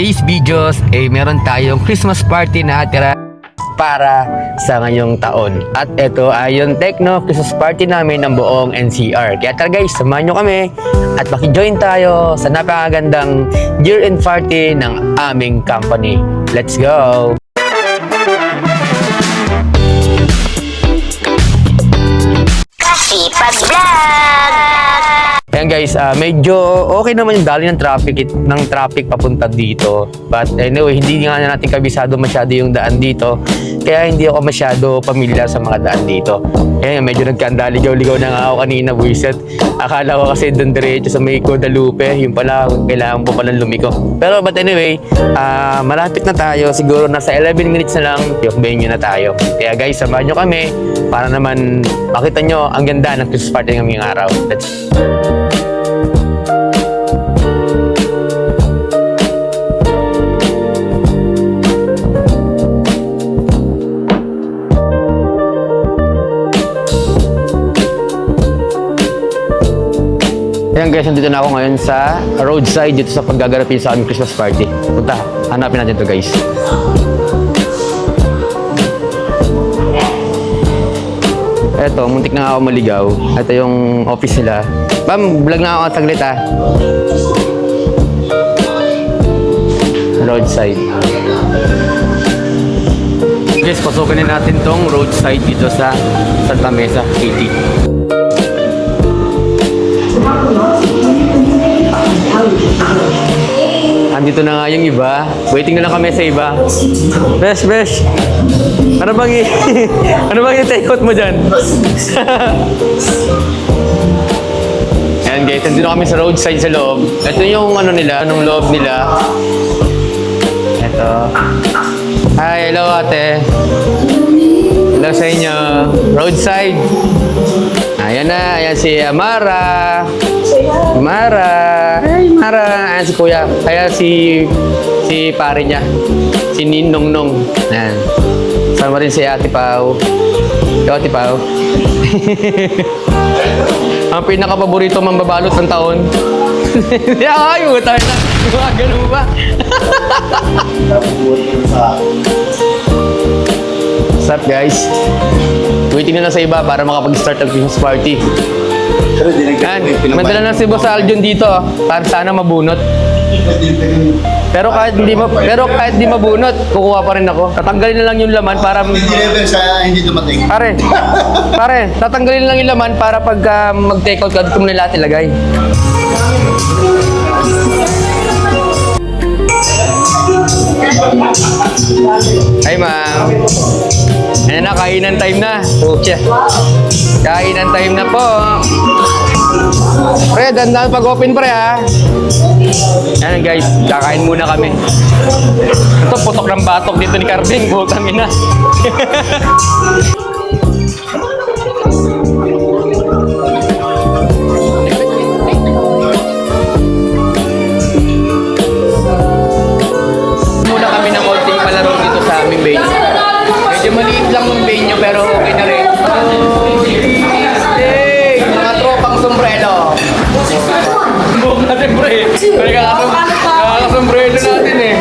today's videos meron tayong Christmas party na atira para sa ngayong taon. At ito ay yung Tecno Christmas party namin ng buong NCR. Kaya tara guys, samahan nyo kami at maki-join tayo sa napakagandang year-end party ng aming company. Let's go! Kasipag Vlog! Ayan guys, medyo okay naman yung dali ng traffic papunta dito. But anyway, hindi nga natin kabisado masyado yung daan dito. Kaya hindi ako masyado pamilyar sa mga daan dito. Ayan, medyo nagkandaligaw-ligaw na nga ako kanina, buiset. Akala ko kasi doon diretso sa may Guadalupe. Yung pala, kailangan po palang lumiko. Pero but anyway, malapit na tayo. Siguro nasa 11 minutes na lang, yung venue na tayo. Kaya guys, samahan nyo kami para naman makita nyo ang ganda ng Christmas party ngayong araw. Ayan guys, nandito na ako ngayon sa roadside dito sa paggagarapin sa aming Christmas party. Punta, hanapin natin to guys. Eto, muntik na ako maligaw. Ito yung office nila. Ma'am, vlog na ako saglit ah. Roadside. Guys, pasukin na natin tong roadside dito sa Santa Mesa, City. Andito na nga yung iba. Waiting na lang kami sa iba. Besh! Ano bang ano bang i-take out mo dyan? Ayan guys, andito kami sa roadside sa loob. Ito yung ano nila, anong loob nila. Ito. Hi, hello ate. Hello sa inyo. Roadside. Ayan na, ayan si Amara. Mara. Ay, Mara. Ayan si kuya. Kaya si pare niya. Si Ninong Nong. Ayan. Sama rin si Ate Pao. Ito, Ate Pao. Ang pinaka-paborito mambabalot ng taon. Ay, tayo na. Ganun ba? What's up guys? Waiting na lang sa iba para makapag-start ang Christmas party. Madala lang si Boss Aljon dito para sana mabunot. Pero kahit hindi mabunot, kukuha pa rin ako. Tatanggalin na lang yung laman para hindi dumating. Pare, tatanggalin na lang yung laman para pag mag-take out ka dito mo nila ilagay. Hi ma'am. Ayan na, kainan time na. Pucha. Kainan time na po. Pre, dandan pag-open pre ha. Ayan guys, kakain muna kami. Ito, putok ng batok dito ni Carding. Butang ina. Muna kami ng konting palaro dito sa aming venue. Medyo maliit lang yung venue pero okay na rin. Hey! Mga tropang sombrero. Buhok natin pre. Kakasombrero natin eh.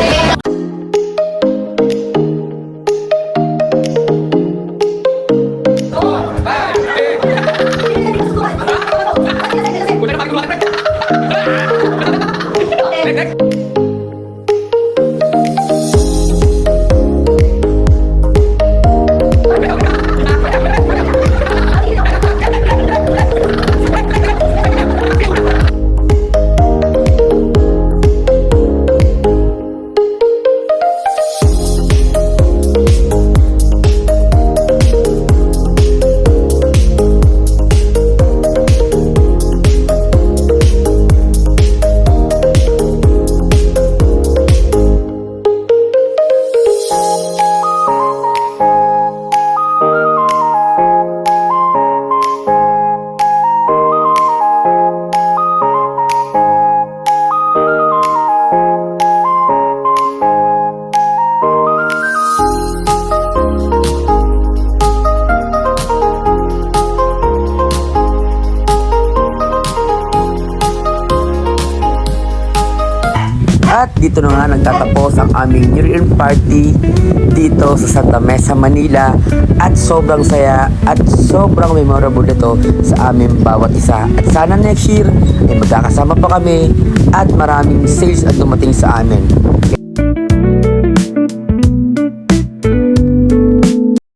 dito na nga nagtatapos ang aming New Year Party dito sa Santa Mesa, Manila. At sobrang saya at sobrang memorable ito sa aming bawat isa. At sana next year ay magkakasama pa kami at maraming sales at dumating sa amin.